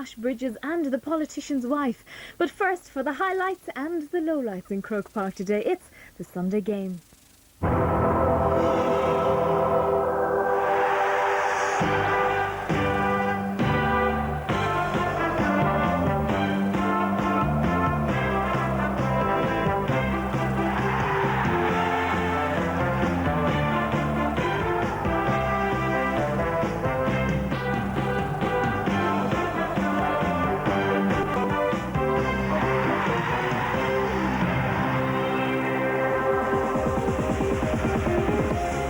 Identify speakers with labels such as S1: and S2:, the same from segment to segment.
S1: Ash Bridges and the politician's wife. But first, for the highlights and the lowlights in Croke Park today, it's the Sunday game.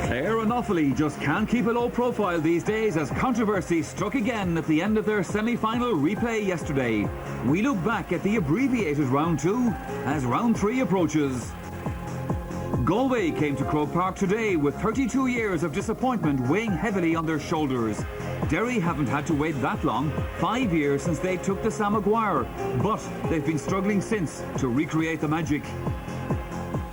S2: Clare and Offaly just can't keep a low profile these days as controversy struck again at the end of their semi-final replay yesterday. We look back at the abbreviated round 2 as round 3 approaches. Galway came to Croke Park today with 32 years of disappointment weighing heavily on their shoulders. Derry haven't had to wait that long, 5 years since they took the Sam Maguire, but they've been struggling since to recreate the magic.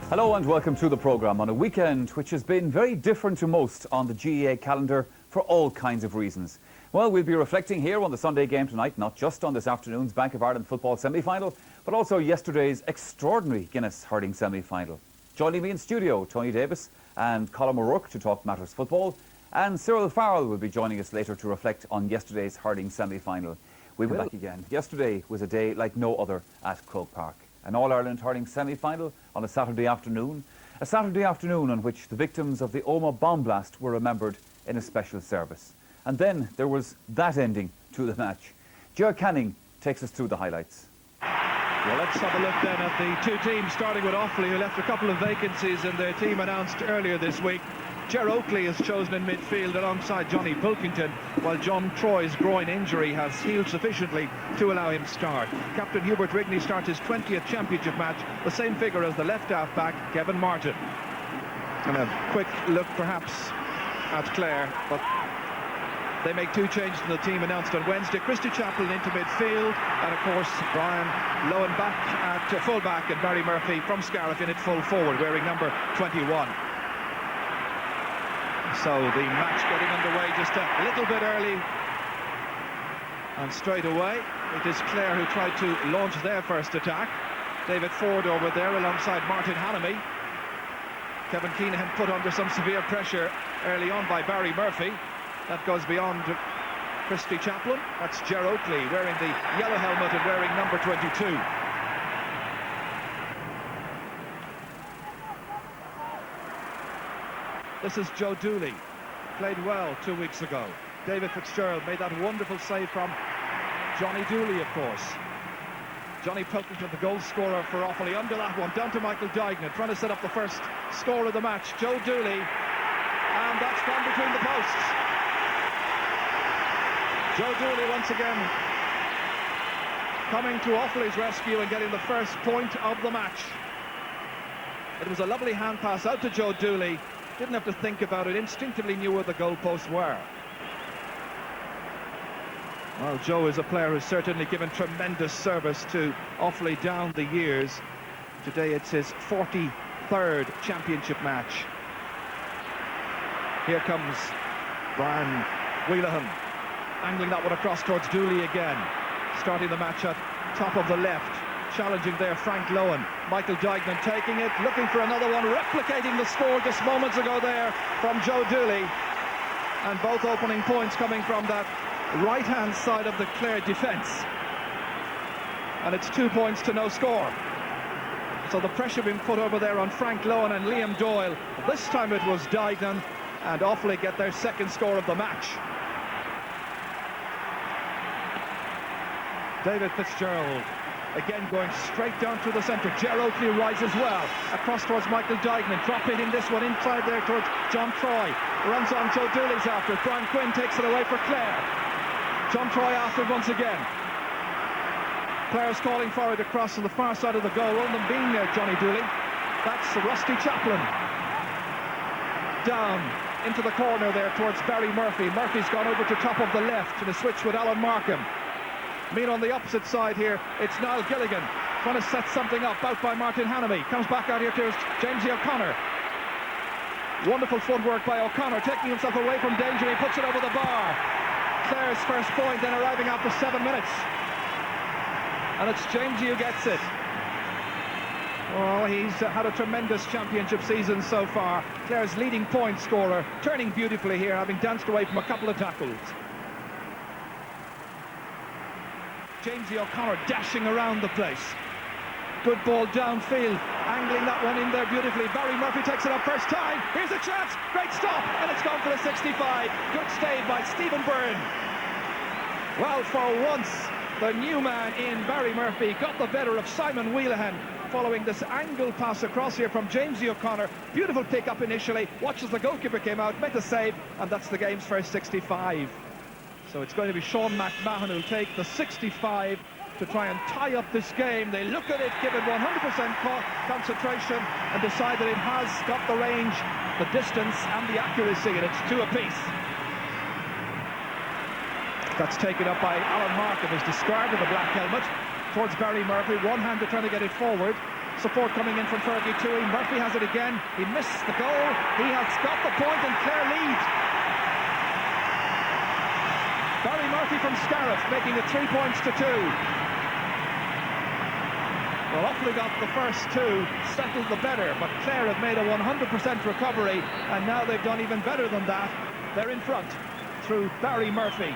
S2: Hello and welcome to the programme on a weekend which has been very different to most on the GAA calendar for all kinds of reasons. Well, we'll be reflecting here on the Sunday game tonight, not just on this afternoon's Bank of Ireland football semi-final, but also yesterday's extraordinary Guinness hurling semi-final. Joining me in studio, Tony Davis and Colin O'Rourke to talk matters football, and Cyril Farrell will be joining us later to reflect on yesterday's hurling semi-final. We'll be back again. Yesterday was a day like no other at Croke Park. An All-Ireland hurling semi-final on a Saturday afternoon on which the victims of the Omagh bomb blast were remembered in a special service. And then there was that ending to the match. Ger Canning takes us through the highlights.
S3: Well, let's have a look then at the two teams, starting with Offaly, who left a couple of vacancies in their team announced earlier this week. Ger Oakley is chosen in midfield alongside Johnny Pilkington, while John Troy's groin injury has healed sufficiently to allow him to start. Captain Hubert Rigney starts his 20th championship match, the same figure as the left half-back, Kevin Martin. And a quick look perhaps at Clare, but they make two changes in the team announced on Wednesday. Christy Chaplin into midfield, and of course Brian Lowen back at full-back, and Barry Murphy from Scariff in at full forward, wearing number 21. So the match getting underway just a little bit early, and straight away it is Clare who tried to launch their first attack. David Ford over there alongside Martin Hannamy. Kevin Keenan put under some severe pressure early on by Barry Murphy. That goes beyond Christy Chaplin. That's Ger Oakley wearing the yellow helmet and wearing number 22. This is Joe Dooley, played well 2 weeks ago. David Fitzgerald made that wonderful save from Johnny Dooley, of course. Johnny Pilkington, the goal scorer for Offaly, under that one, down to Michael Dignan, trying to set up the first score of the match. Joe Dooley, and that's gone between the posts. Joe Dooley once again coming to Offaly's rescue and getting the first point of the match. It was a lovely hand pass out to Joe Dooley. Didn't have to think about it, instinctively knew where the goalposts were. Well, Joe is a player who's certainly given tremendous service to Offaly down the years. Today it's his 43rd championship match. Here comes Brian Wheelahan, angling that one across towards Dooley again. Starting the match at top of the left. Challenging there, Frank Lowen. Michael Dignan taking it, looking for another one, replicating the score just moments ago there from Joe Dooley. And both opening points coming from that right-hand side of the Clare defence. And it's 2 points to no score. So the pressure being put over there on Frank Lowen and Liam Doyle. This time it was Dignan, and Offaly get their second score of the match. David Fitzgerald again going straight down through the centre. Ger Oakley rises well across towards Michael Dignan, drop hitting this one inside there towards John Troy. Runs on Joe Dooley's after. Brian Quinn takes it away for Clare. John Troy after once again. Clare's calling for it across to the far side of the goal, one of them being Johnny Dooley. That's Rusty Chaplin. Down into the corner there towards Barry Murphy. Murphy's gone over to top of the left in a switch with Alan Markham. Mean on the opposite side here, it's Niall Gilligan trying to set something up, out by Martin Hannamy. Comes back out here to James O'Connor. Wonderful footwork by O'Connor, taking himself away from danger. He puts it over the bar. Clare's first point, then arriving after 7 minutes. And it's Jamesy who gets it. Oh, he's had a tremendous championship season so far. Clare's leading point scorer, turning beautifully here, having danced away from a couple of tackles. Jamesy O'Connor dashing around the place. Good ball downfield, angling that one in there beautifully. Barry Murphy takes it up first time. Here's a chance, great stop, and it's gone for the 65. Good stave by Stephen Byrne. Well, for once, the new man in Barry Murphy got the better of Simon Wheelahan, following this angle pass across here from Jamesy O'Connor. Beautiful pick up initially. Watch as the goalkeeper came out, made the save, and that's the game's first 65. So it's going to be Sean McMahon who'll take the 65 to try and tie up this game. They look at it, give it 100% concentration, and decide that it has got the range, the distance, and the accuracy, and it's 2 apiece. That's taken up by Alan Markham, who's discarded the black helmet towards Barry Murphy. One-hander trying to get it forward. Support coming in from Fergie Toohey. Murphy has it again. He missed the goal. He has got the point, and Clare lead. Barry Murphy from Scariff making it 3 points to 2. Well, Offaly got the first 2, settled the better, but Clare have made a 100% recovery, and now they've done even better than that. They're in front through Barry Murphy.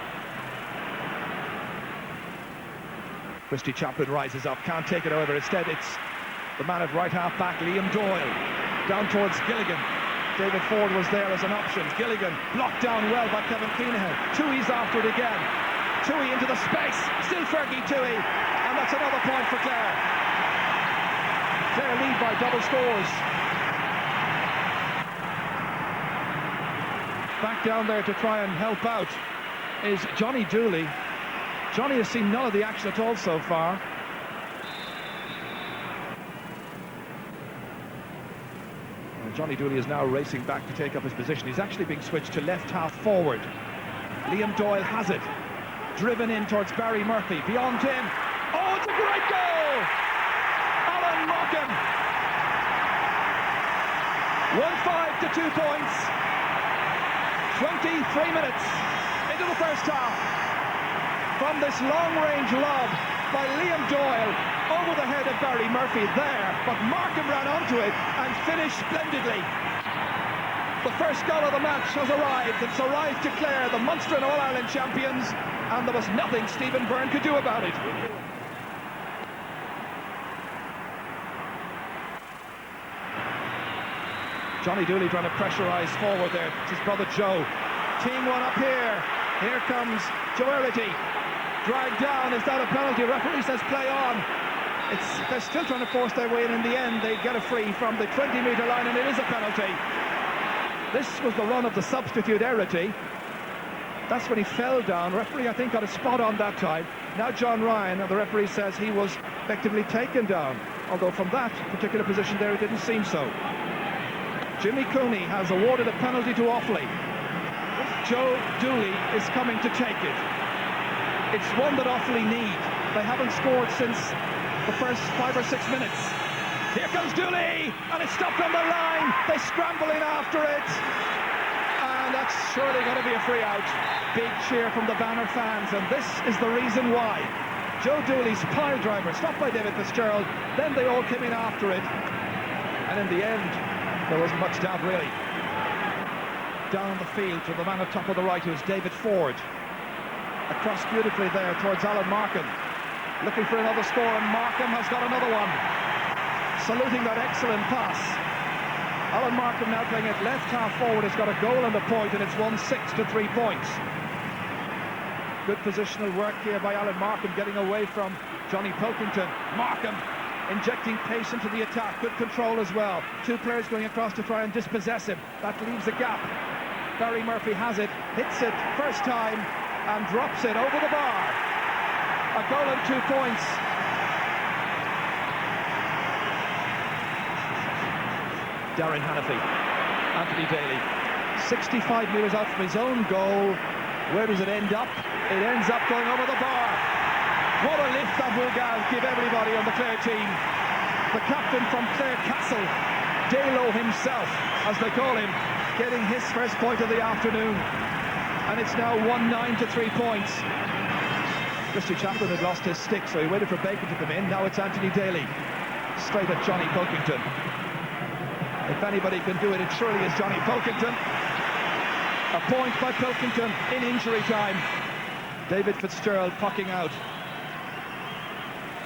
S3: Christy Chaplin rises up, can't take it over. Instead, it's the man at right half back, Liam Doyle, down towards Gilligan. David Ford was there as an option. Gilligan blocked down well by Kevin Keenahan. Toohey's after it again. Toohey into the space. Still Fergie Toohey. And that's another point for Clare. Clare lead by double scores. Back down there to try and help out is Johnny Dooley. Johnny has seen none of the action at all so far. Johnny Dooley is now racing back to take up his position. He's actually being switched to left half forward. Liam Doyle has it. Driven in towards Barry Murphy. Beyond him. Oh, it's a great goal! Alan Markham. 1-5 to 2 points. 23 minutes into the first half. From this long-range lob by Liam Doyle over the head of Barry Murphy there, but Markham ran onto it and finished splendidly. The first goal of the match has arrived. It's arrived to Clare, the Munster and All-Ireland champions, and there was nothing Stephen Byrne could do about it. Johnny Dooley trying to pressurise forward there. It's his brother Joe. Teeing one up here. Here comes Joe Erity. Dragged down. Is that a penalty? Referee says play on. They're still trying to force their way in the end, they get a free from the 20-metre line, and it is a penalty. This was the run of the substitute Erity. That's when he fell down. Referee, I think, got a spot on that time. Now John Ryan, and the referee says he was effectively taken down, although from that particular position there it didn't seem so. Jimmy Cooney has awarded a penalty to Offaly. Joe Dooley is coming to take it. It's one that Offaly need. They haven't scored since the first 5 or 6 minutes. Here comes Dooley, and it's stopped on the line. They scramble in after it, and that's surely going to be a free out. Big cheer from the Banner fans, and this is the reason why. Joe Dooley's pile driver, stopped by David Fitzgerald, then they all came in after it, and in the end, there wasn't much doubt really. Down the field to the man at top of the right, who is David Ford. Across beautifully there towards Alan Markham. Looking for another score, and Markham has got another one. Saluting that excellent pass. Alan Markham now playing it left half forward, has got a goal and a point, and it's 1-6 to 3 points. Good positional work here by Alan Markham, getting away from Johnny Pilkington. Markham injecting pace into the attack. Good control as well. 2 players going across to try and dispossess him. That leaves a gap. Barry Murphy has it, hits it first time, and drops it over the bar. A goal and 2 points. Darren Hannafy, Anthony Daly, 65 metres out from his own goal. Where does it end up? It ends up going over the bar. What a lift that will give everybody on the Clare team. The captain from Clare Castle, Dalo himself, as they call him, getting his first point of the afternoon. and it's now 1-9 to 3 points. Christy Chaplin had lost his stick, so he waited for Bacon to come in. Now it's Anthony Daly, straight at Johnny Pilkington. If anybody can do it, it surely is Johnny Pilkington. A point by Pilkington in injury time. David Fitzgerald pucking out.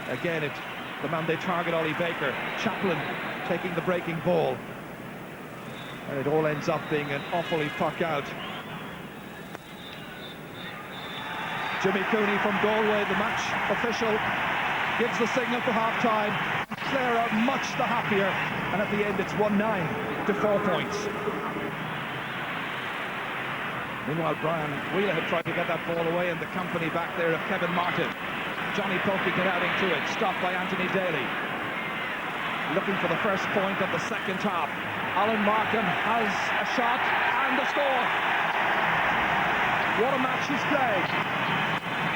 S3: Again, the man they target, Ollie Baker. Chaplin taking the breaking ball. And it all ends up being an Offaly puck out. Jimmy Cooney from Galway, the match official, gives the signal for half-time. Clare are much the happier, and at the end it's 1-9 to 4 points. Meanwhile, Brian Wheeler had tried to get that ball away in the company back there of Kevin Martin. Johnny Pilkington adding to it, stopped by Anthony Daly. Looking for the first point of the second half. Alan Markham has a shot and a score. What a match he's played.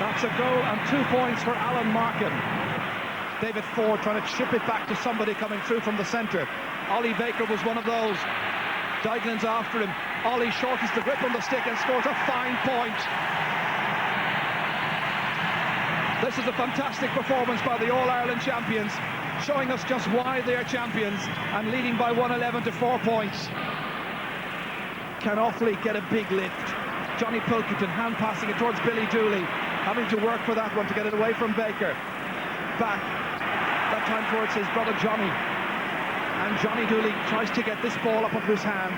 S3: That's a goal and 2 points for Alan Markham. David Ford trying to chip it back to somebody coming through from the centre. Ollie Baker was one of those. Diglin's after him. Ollie shortens the grip on the stick and scores a fine point. This is a fantastic performance by the All-Ireland champions, showing us just why they're champions and leading by 111 to 4 points. Can Offaly get a big lift? Johnny Pilkington hand passing it towards Billy Dooley, having to work for that one to get it away from Baker. Back, that time towards his brother Johnny. And Johnny Dooley tries to get this ball up into his hand.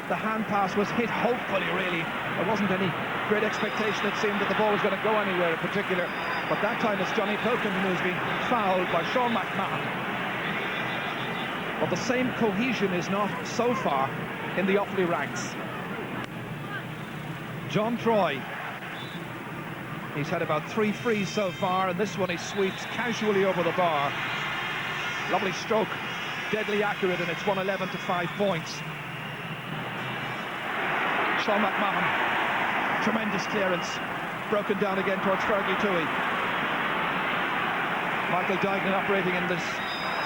S3: The hand pass was hit hopefully, really. There wasn't any great expectation, it seemed, that the ball was going to go anywhere in particular. But that time it's Johnny Pilkington who's been fouled by Sean McMahon. But the same cohesion is not so far in the Offaly ranks. John Troy, he's had about 3 frees so far, and this one he sweeps casually over the bar. Lovely stroke, deadly accurate, and it's 111 to 5 points. Sean McMahon, tremendous clearance, broken down again towards Fergie Toohey. Michael Dignan operating in this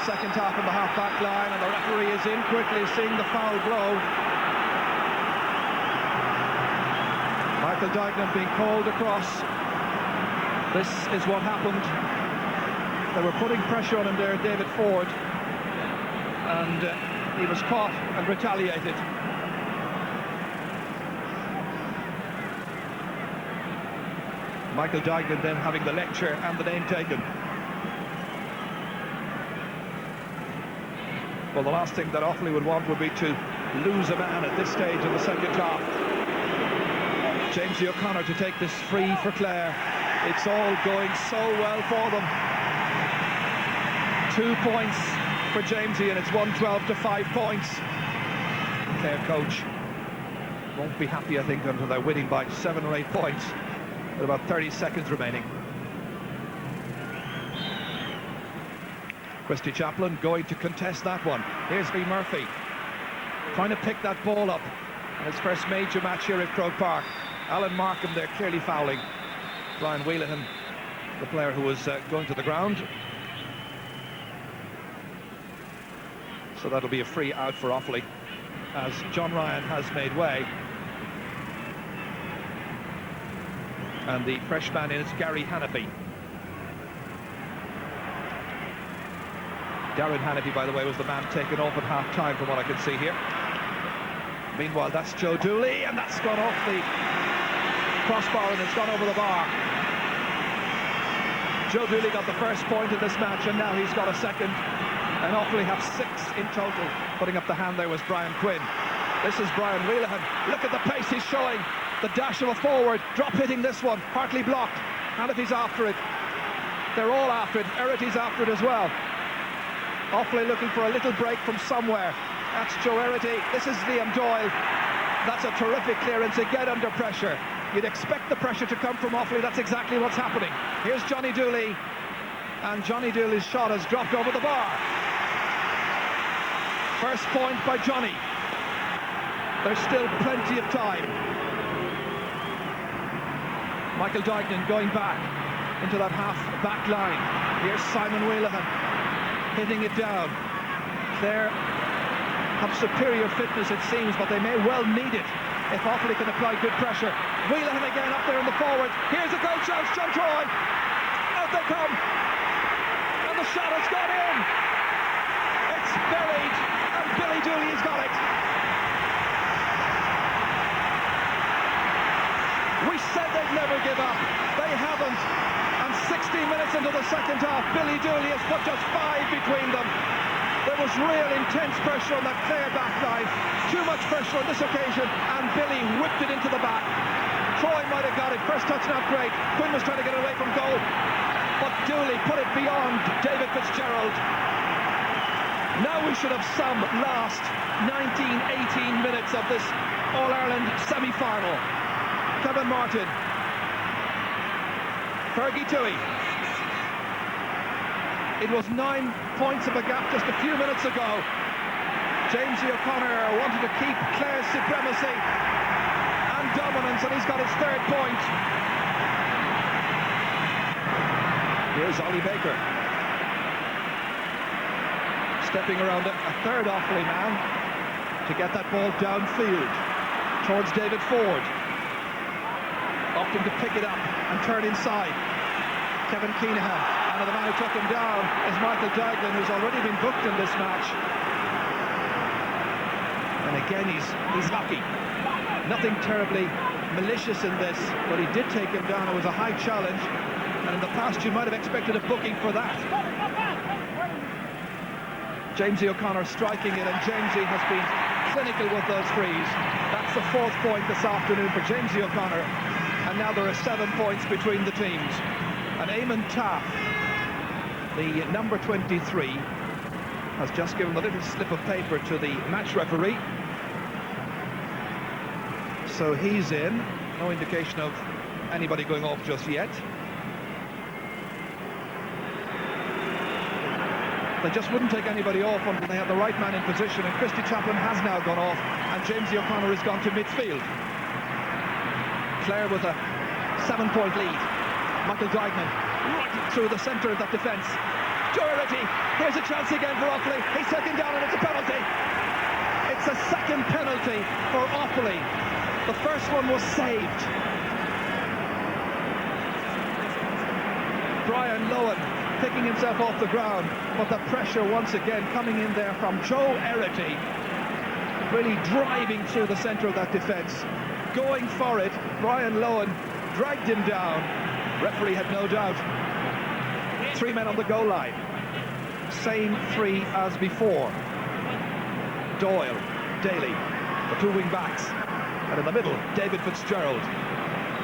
S3: second half in the half-back line, and the referee is in quickly, seeing the foul blow. Michael Dignan being called across. This is what happened. They were putting pressure on him there, David Ford, and he was caught and retaliated. Michael Dignan then having the lecture and the name taken. Well, the last thing that Offaly would want would be to lose a man at this stage in the second half. Jamesy O'Connor to take this free for Clare. It's all going so well for them. 2 points for Jamesy, and it's 112 to 5 points. Clare coach won't be happy, I think, until they're winning by 7 or 8 points with about 30 seconds remaining. Christy Chaplin going to contest that one. Here's Lee Murphy trying to pick that ball up in his first major match here at Croke Park. Alan Markham there clearly fouling Brian Whelan, the player who was going to the ground. So that'll be a free out for Offaly as John Ryan has made way. And the fresh man in is Gary Hannafy. Darren Hannafy, by the way, was the man taken off at half-time from what I can see here. Meanwhile, that's Joe Dooley, and that's gone off the crossbar and it's gone over the bar. Joe Dooley got the first point in this match, and now he's got a second. And Offaly have 6 in total. Putting up the hand there was Brian Quinn. This is Brian Whelan. Look at the pace he's showing. The dash of a forward, drop hitting this one, partly blocked. Hannafy's after it. They're all after it. Erity's after it as well. Offaly looking for a little break from somewhere. That's Joe Erity. This is Liam Doyle. That's a terrific clearance again under pressure. You'd expect the pressure to come from Offaly. That's exactly what's happening. Here's Johnny Dooley, and Johnny Dooley's shot has dropped over the bar. First point by Johnny. There's still plenty of time. Michael Dignan going back into that half-back line. Here's Simon Whelan hitting it down. Clare have superior fitness, it seems, but they may well need it if Offaly can apply good pressure. Whelan again up there in the forward. Here's a goal chance, John Troy. Out they come. And the shot has gone in. It's buried, and Billy Dooley has got it. We said they'd never give up. They haven't. And 16 minutes into the second half, Billy Dooley has put just 5 between them. There was real intense pressure on that Clare back line. Too much pressure on this occasion, and Billy whipped it into the back. Troy might have got it. First touch not great. Quinn was trying to get it away from goal, but Dooley put it beyond David Fitzgerald. Now we should have some last 19-18 minutes of this All-Ireland semi-final. Kevin Martin. Fergie Toohey. It was 9 points of a gap just a few minutes ago. Jamesy O'Connor wanted to keep Clare's supremacy and dominance, and he's got his 3rd point. Here's Ollie Baker. Stepping around a 3rd Offaly man to get that ball downfield towards David Ford. Opting to pick it up and turn inside. Kevin Keenahan, and the man who took him down is Michael Dignan, who's already been booked in this match. And again, he's lucky. Nothing terribly malicious in this, but he did take him down. It was a high challenge, and in the past you might have expected a booking for that. Jamesy O'Connor striking it, and Jamesy has been clinical with those frees. That's the 4th point this afternoon for Jamesy O'Connor, and now there are 7 points between the teams. And Eamon Taff, the number 23, has just given a little slip of paper to the match referee. So he's in. No indication of anybody going off just yet. They just wouldn't take anybody off until they had the right man in position, and Christy Chaplin has now gone off, and Jamesy O'Connor has gone to midfield. Clare with a 7-point lead. Michael Dignan right through the centre of that defence. Doherty, here's a chance again for Offaly. He's taken down, and it's a penalty. It's a 2nd penalty for Offaly. The first one was saved. Brian Lowen picking himself off the ground, but the pressure once again coming in there from Joe Erity, really driving through the centre of that defence, going for it. Brian Lowen dragged him down. Referee had no doubt. 3 men on the goal line, same 3 as before. Doyle, Daly, the 2 wing backs, and in the middle David Fitzgerald.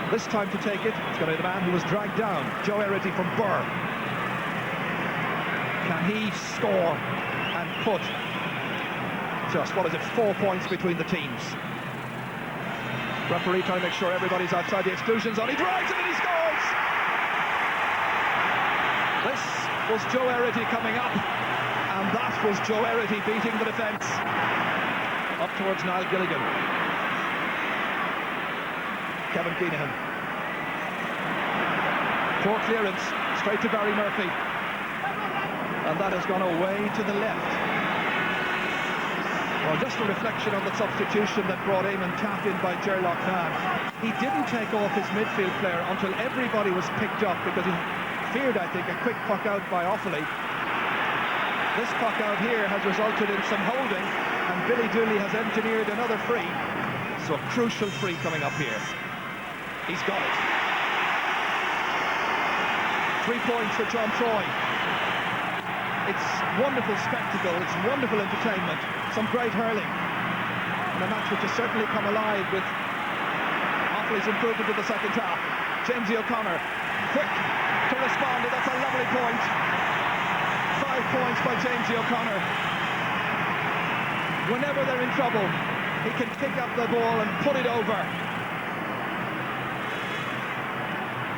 S3: This time to take it, it's going to be the man who was dragged down, Joe Erity from Burr. Can he score and put just, 4 points between the teams? Referee trying to make sure everybody's outside the exclusion zone. He drives it and he scores! This was Joe Erity coming up, and that was Joe Erity beating the defence. Up towards Niall Gilligan. Kevin Keenahan. Poor clearance, straight to Barry Murphy. And that has gone away to the left. Well, just a reflection on the substitution that brought Eamon Taff in by Ger Loughnane. He didn't take off his midfield player until everybody was picked up, because he feared, I think, a quick puck out by Offaly. This puck out here has resulted in some holding, and Billy Dooley has engineered another free. So a crucial free coming up here. He's got it. 3 points for John Troy. It's wonderful spectacle, it's wonderful entertainment, some great hurling, and a match which has certainly come alive with Offaly's improvement in the second half. Jamesy O'Connor, quick to respond, and that's a lovely point. 5 points by Jamesy O'Connor. Whenever they're in trouble, he can pick up the ball and put it over.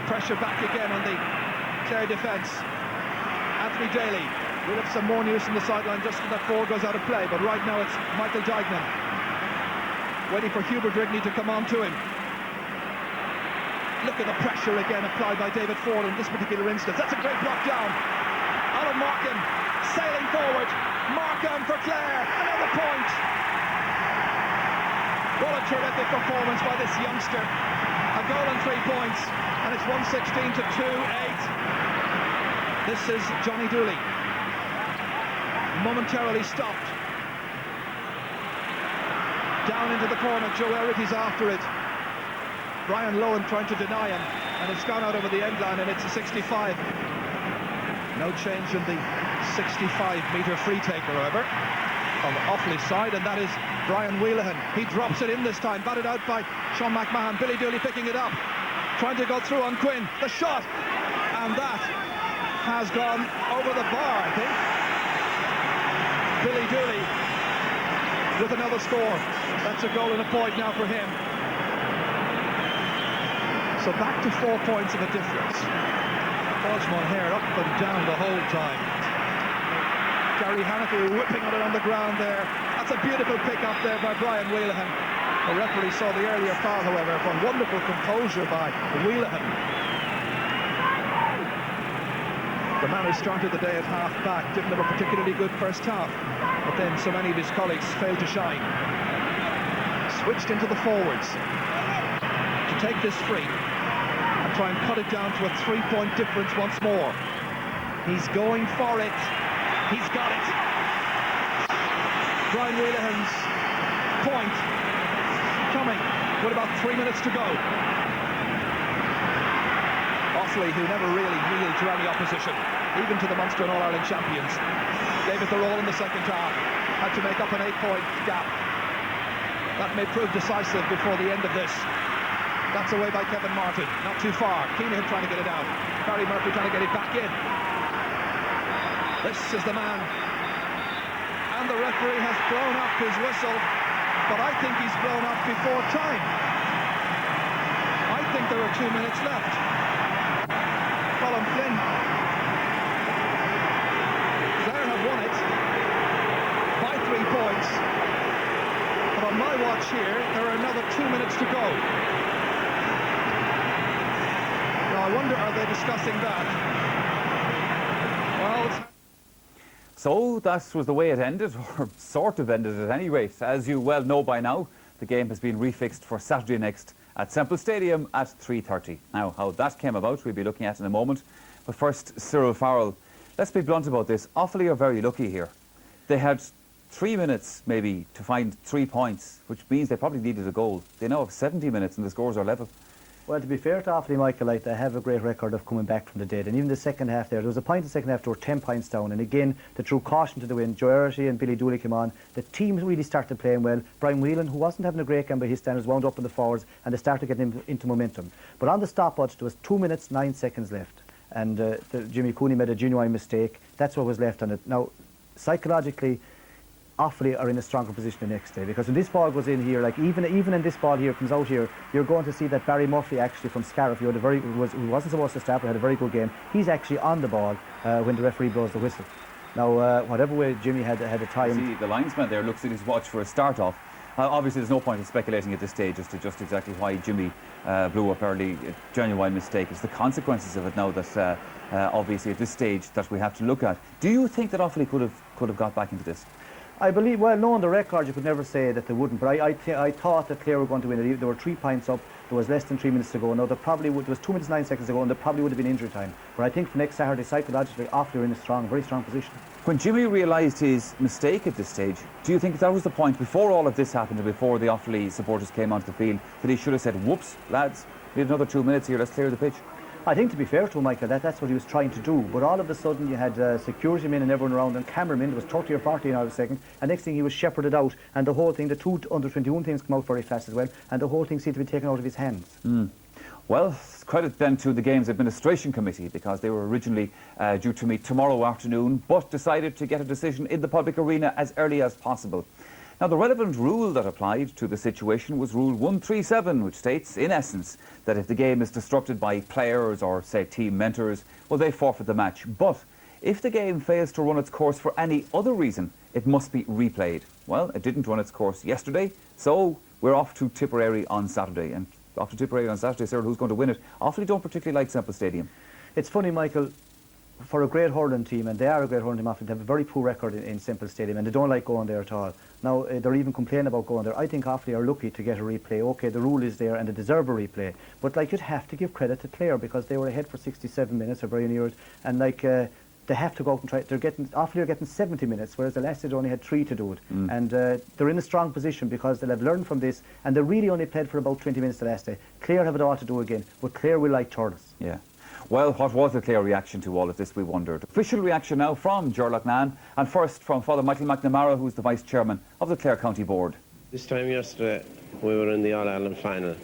S3: Pressure back again on the Clare defence. Anthony Daly will have some more news from the sideline just when that ball goes out of play, but right now it's Michael Dignan waiting for Hubert Rigney to come on to him. Look at the pressure again applied by David Ford in this particular instance. That's a great block down. Alan Markham sailing forward. Markham for Clare, another point. What a terrific performance by this youngster. goal and 3 points, and it's 116 to 2-8. This is Johnny Dooley, momentarily stopped. Down into the corner, Joe Errity's after it. Brian Lohan trying to deny him, and it's gone out over the end line, and it's a 65. No change in the 65-metre free taker, however, on the Offaly side, and that is Brian Wheelahan. He drops it in this time, batted out by Sean McMahon. Billy Dooley picking it up, trying to go through on Quinn. The shot, and that has gone over the bar, I think. Billy Dooley with another score. That's a goal and a point now for him. So back to 4 points of a difference. Hodgman here up and down the whole time. Gary Hannifer whipping on it on the ground there. That's a beautiful pick up there by Brian Wheelahan. The referee saw the earlier foul, however, from wonderful composure by Wheelahan. The man who started the day at half-back didn't have a particularly good first half, but then so many of his colleagues failed to shine. Switched into the forwards to take this free and try and cut it down to a 3-point difference once more. He's going for it. He's got it. Brian Wheelahan's point coming with about 3 minutes to go. Offaly, who never really yielded to any opposition, even to the Munster and All-Ireland champions, gave it their all in the second half, had to make up an 8-point gap. That may prove decisive before the end of this. That's away by Kevin Martin, not too far. Keenan trying to get it out. Barry Murphy trying to get it back in. This is the man. And the referee has blown up his whistle, but I think he's blown up before time. I think there are 2 minutes left. Colin Flynn. Clare have won it by 3 points. But on my watch here, there are another 2 minutes to go. Now I wonder, are they discussing that? Well,
S2: So that was the way it ended, or sort of ended at any rate. As you well know by now, the game has been refixed for Saturday next at Semple Stadium at 3:30. Now, how that came about, we'll be looking at in a moment. But first, Cyril Farrell. Let's be blunt about this. Offaly are very lucky here. They had 3 minutes, maybe, to find 3 points, which means they probably needed a goal. They now have 70 minutes and the scores are level.
S4: Well, to be fair to Offaly, Michael, like, they have a great record of coming back from the dead. And even the second half there was a point in the second half, they were 10 points down. And again, they threw caution to the wind. Joe Errity and Billy Dooley came on. The team really started playing well. Brian Whelan, who wasn't having a great game by his standards, wound up in the forwards, and they started getting into momentum. But on the stopwatch, there was 2 minutes, 9 seconds left. And Jimmy Cooney made a genuine mistake. That's what was left on it. Now, psychologically, Offaly are in a stronger position the next day, because when this ball goes in here, like even in this ball here comes out here, you're going to see that Barry Murphy actually from Scariff, who wasn't supposed to start but had a very good game. He's actually on the ball when the referee blows the whistle. Now, whatever way Jimmy had a time.
S2: See, the linesman there looks at his watch for a start off. Obviously, there's no point in speculating at this stage as to just exactly why Jimmy blew up early. A genuine mistake. It's the consequences of it now that obviously at this stage that we have to look at. Do you think that Offaly could have got back into this?
S4: I believe, well, knowing the record, you could never say that they wouldn't, but I thought that Clare were going to win it. There were 3 points up, there was less than 3 minutes to go. Now, there was 2 minutes 9 seconds to go, and there probably would have been injury time. But I think for next Saturday, psychologically, Offaly are in a very strong position.
S2: When Jimmy realised his mistake at this stage, do you think that was the point, before all of this happened and before the Offaly supporters came onto the field, that he should have said, whoops, lads, we have another 2 minutes here, let's clear the pitch?
S4: I think, to be fair to him, Michael, that's what he was trying to do. But all of a sudden you had security men and everyone around, and cameramen. There was 30 or 40 in a second. And next thing, he was shepherded out, and the whole thing, the 2 under-21 things come out very fast as well, and the whole thing seemed to be taken out of his hands.
S2: Well, credit then to the Games Administration Committee, because they were originally due to meet tomorrow afternoon, but decided to get a decision in the public arena as early as possible. Now, the relevant rule that applied to the situation was Rule 137, which states, in essence, that if the game is disrupted by players or, say, team mentors, well, they forfeit the match. But if the game fails to run its course for any other reason, it must be replayed. Well, it didn't run its course yesterday, so we're off to Tipperary on Saturday. And off to Tipperary on Saturday, Sarah, who's going to win it? Offaly don't particularly like Semple Stadium.
S4: It's funny, Michael. for a great hurling team, and they are a great hurling team, often they have a very poor record in Semple Stadium, and they don't like going there at all. Now, they're even complaining about going there. I think Offaly are lucky to get a replay. OK, the rule is there, and they deserve a replay. But, like, you'd have to give credit to Clare, because they were ahead for 67 minutes, or very near it, and, like, they have to go out and try. Offaly are getting 70 minutes, whereas the last stage only had 3 to do it. And they're in a strong position, because they'll have learned from this, and they really only played for about 20 minutes the last day. Clare have it all to do again, but Clare will like Turles.
S2: Yeah. Well, what was the Clare reaction to all of this, we wondered. Official reaction now from Gerlach Nan, and first from Father Michael McNamara, who's the Vice Chairman of the Clare County Board.
S5: This time yesterday we were in the All-Ireland final.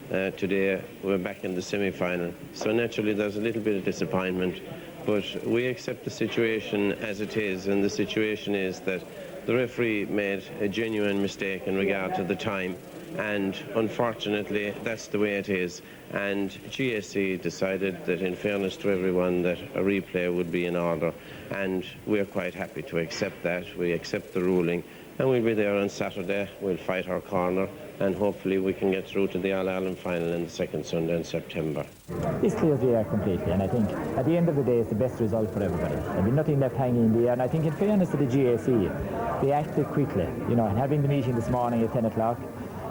S5: Today we're back in the semi-final. So naturally there's a little bit of disappointment, but we accept the situation as it is, and the situation is that the referee made a genuine mistake in regard to the time, and unfortunately that's the way it is. And GAC decided that, in fairness to everyone, that a replay would be in order, and we're quite happy to accept that. We accept the ruling, and we'll be there on Saturday. We'll fight our corner, and hopefully we can get through to the All-Ireland final in the second Sunday in September.
S6: This clears the air completely, and I think at the end of the day it's the best result for everybody. There'll be nothing left hanging in the air, and I think, in fairness to the GAC, they acted quickly, you know, and having the meeting this morning at 10 o'clock,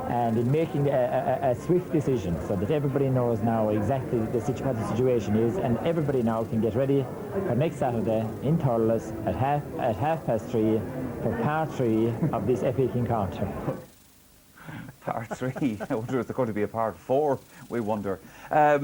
S6: and in making a swift decision, so that everybody knows now exactly what the situation is, and everybody now can get ready for next Saturday in Thurles at half past 3 for part 3 of this epic encounter.
S2: Part 3. I wonder if there's going to be a part 4, we wonder. A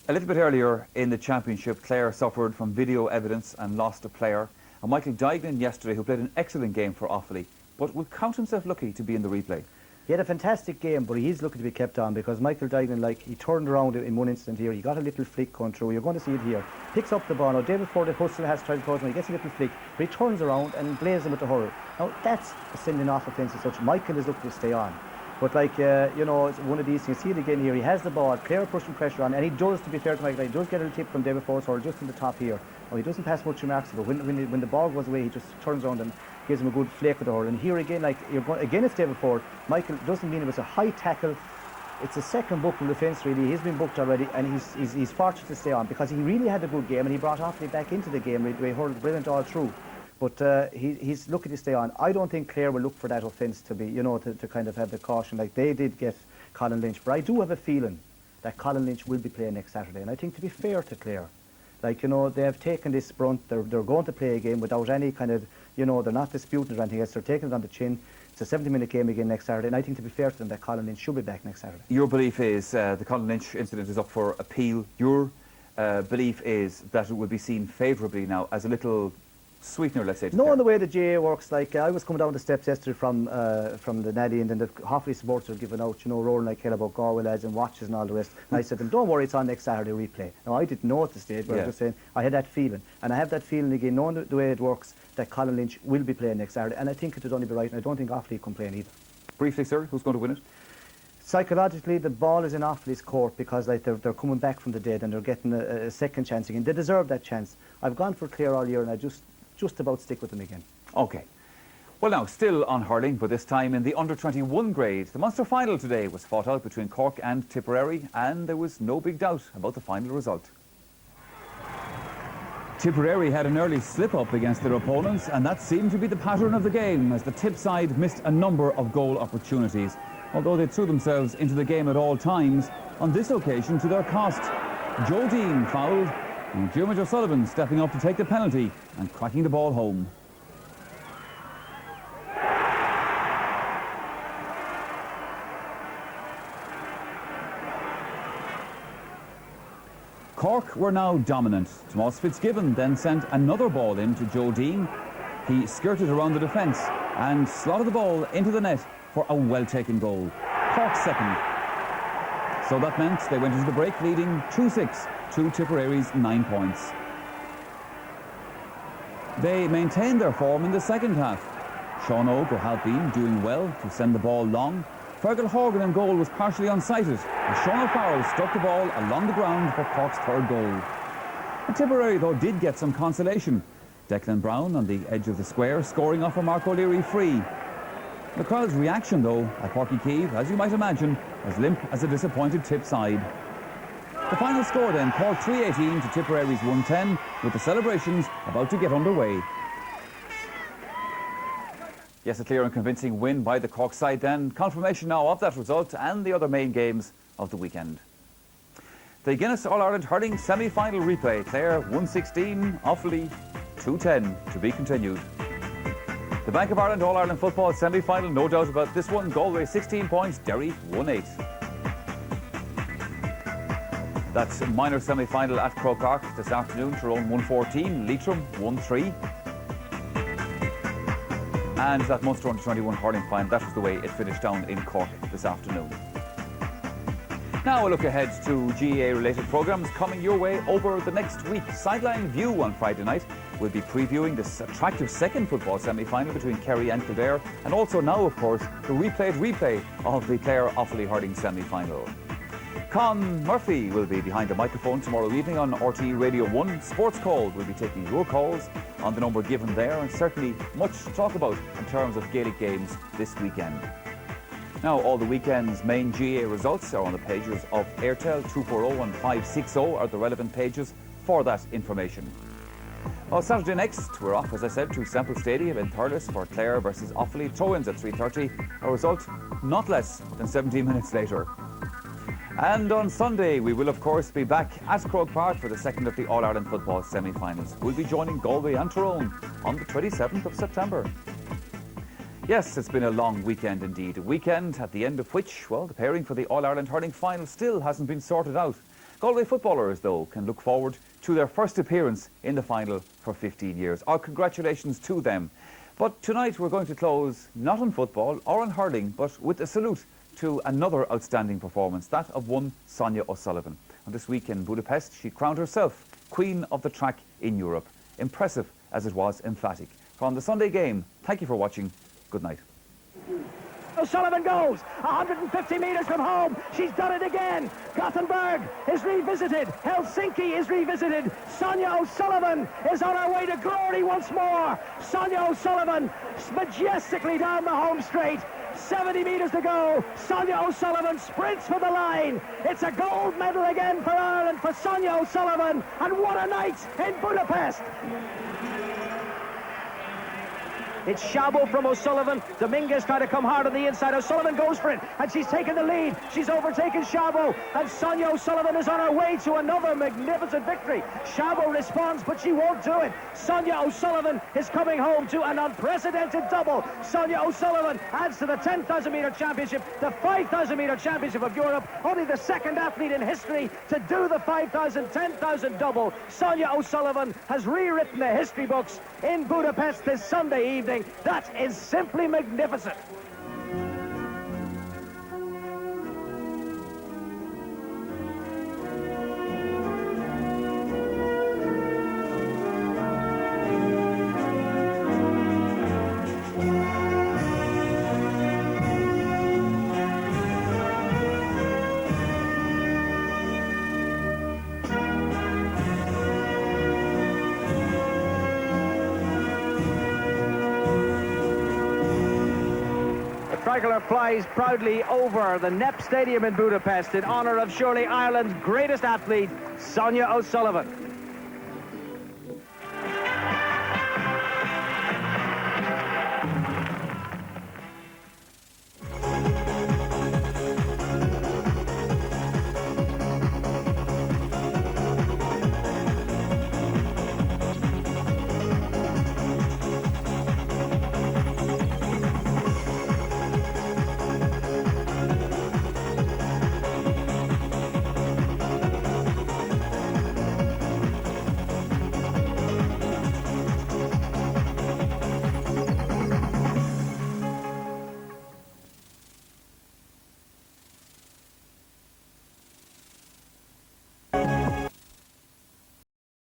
S2: little bit earlier in the championship, Clare suffered from video evidence and lost a player. And Michael Dignan yesterday, who played an excellent game for Offaly, but would count himself lucky to be in the replay.
S4: He had a fantastic game, but he's looking to be kept on, because Michael Dignan, like, he turned around in one instant here. He got a little flick going through. You're going to see it here. Picks up the ball. Now, David Ford, the hustle, has tried to close him. He gets a little flick, but he turns around and blazes him with the hurl. Now, that's a sending off offence as such. Michael is looking to stay on. But, like, you know, it's one of these things. See it again here. He has the ball. Clare pushing pressure on, and he does, to be fair to Michael, he does get a tip from David Ford's hurl just in the top here. Now, he doesn't pass much remarks, but when the ball goes away, he just turns around and gives him a good flake with the hurl. And here again, like, again, it's David Ford. Michael doesn't mean it was a high tackle. It's a second book from the fence, really. He's been booked already, and he's fortunate to stay on, because he really had a good game, and he brought Offaly back into the game. He hurled brilliant all through. But he's looking to stay on. I don't think Clare will look for that offence to be, you know, to kind of have the caution like they did get Colin Lynch. But I do have a feeling that Colin Lynch will be playing next Saturday. And I think, to be fair to Clare, like, you know, they have taken this brunt. They're going to play a game without any kind of, you know, they're not disputing it or anything else. They're taking it on the chin. It's a 70-minute game again next Saturday. And I think, to be fair to them, that Colin Lynch should be back next Saturday.
S2: Your belief is the Colin Lynch incident is up for appeal. Your belief is that it will be seen favourably now as a little sweetener, let's say.
S4: No, the way the GA works, like, I was coming down the steps yesterday from the Naddy, and then the Offaly supporters were giving out, you know, roaring like hell about Galway lads and watches and all the rest. And I said to them, don't worry, it's on next Saturday replay. Now, I didn't know at the stage, but I was just saying, I had that feeling. And I have that feeling again, knowing the way it works, that Colin Lynch will be playing next Saturday. And I think it would only be right, and I don't think Offaly can play either.
S2: Briefly, sir, who's going to win it?
S4: Psychologically, the ball is in Offaly's court, because, like, they're coming back from the dead and they're getting a second chance again. They deserve that chance. I've gone for Clare all year, and I just about stick with them again.
S2: OK. Well, now, still on hurling, but this time in the under-21 grade. The Munster final today was fought out between Cork and Tipperary, and there was no big doubt about the final result. Tipperary had an early slip-up against their opponents, and that seemed to be the pattern of the game, as the Tip side missed a number of goal opportunities. Although they threw themselves into the game at all times, on this occasion to their cost. Joe Dean fouled, and Diarmuid O'Sullivan stepping up to take the penalty and cracking the ball home. Cork were now dominant. Tomas Fitzgibbon then sent another ball in to Joe Dean. He skirted around the defence and slotted the ball into the net for a well-taken goal. Cork second. So that meant they went into the break leading 2-6 to Tipperary's 9 points. They maintained their form in the second half. Sean O'Halpine doing well to send the ball long. Fergal Horgan in goal was partially unsighted, and Sean O'Farrell struck the ball along the ground for Cork's third goal. And Tipperary, though, did get some consolation. Declan Brown on the edge of the square, scoring off a Mark O'Leary free. The crowd's reaction, though, at Porky Keeve, as you might imagine, as limp as a disappointed Tip side. The final score then, Cork 318 to Tipperary's 110, with the celebrations about to get underway. Yes, a clear and convincing win by the Cork side then. Confirmation now of that result and the other main games of the weekend. The Guinness All-Ireland Hurling semi-final replay. Clare 116, Offaly 210 to be continued. The Bank of Ireland All-Ireland Football semi-final, no doubt about this one. Galway 16 points, Derry 1-8. That's minor semi-final at Croke Park this afternoon. Tyrone 114, Leitrim 1-3. And that Munster Under-21 hurling final, that was the way it finished down in Cork this afternoon. Now a look ahead to GAA-related programmes coming your way over the next week. Sideline View on Friday night. We'll be previewing this attractive second football semi-final between Kerry and Kildare, and also now, of course, the replay of the Clare-Offaly hurling semi-final. Con Murphy will be behind the microphone tomorrow evening on RTE Radio 1. Sports Call will be taking your calls on the number given there, and certainly much to talk about in terms of Gaelic games this weekend. Now, all the weekend's main GAA results are on the pages of Airtel. 240 and 560 are the relevant pages for that information. Well, Saturday next, we're off, as I said, to Semple Stadium in Thurles for Clare versus Offaly. Throw-ins at 3:30. A result not less than 17 minutes later. And on Sunday, we will, of course, be back at Croke Park for the second of the All-Ireland football semi-finals. We'll be joining Galway and Tyrone on the 27th of September. Yes, it's been a long weekend indeed. A weekend at the end of which, well, the pairing for the All-Ireland hurling final still hasn't been sorted out. Galway footballers, though, can look forward to their first appearance in the final for 15 years. Our congratulations to them. But tonight we're going to close not on football or on hurling, but with a salute to another outstanding performance, that of one Sonia O'Sullivan. And this week in Budapest, she crowned herself Queen of the Track in Europe. Impressive as it was emphatic. From the Sunday game, thank you for watching. Good night.
S7: O'Sullivan goes 150 metres from home. She's done it again. Gothenburg is revisited. Helsinki is revisited. Sonia O'Sullivan is on her way to glory once more. Sonia O'Sullivan majestically down the home straight. 70 metres to go. Sonia O'Sullivan sprints for the line. It's a gold medal again for Ireland, for Sonia O'Sullivan. And what a night in Budapest. It's Szabo from O'Sullivan. Dominguez trying to come hard on the inside. O'Sullivan goes for it, and she's taken the lead. She's overtaken Szabo, and Sonia O'Sullivan is on her way to another magnificent victory. Szabo responds, but she won't do it. Sonia O'Sullivan is coming home to an unprecedented double. Sonia O'Sullivan adds to the 10,000 metre championship, the 5,000 metre championship of Europe. Only the second athlete in history to do the 5,000, 10,000 double. Sonia O'Sullivan has rewritten the history books in Budapest this Sunday evening. That is simply magnificent. Tricolor flies proudly over the NEP Stadium in Budapest in honour of surely Ireland's greatest athlete, Sonia O'Sullivan.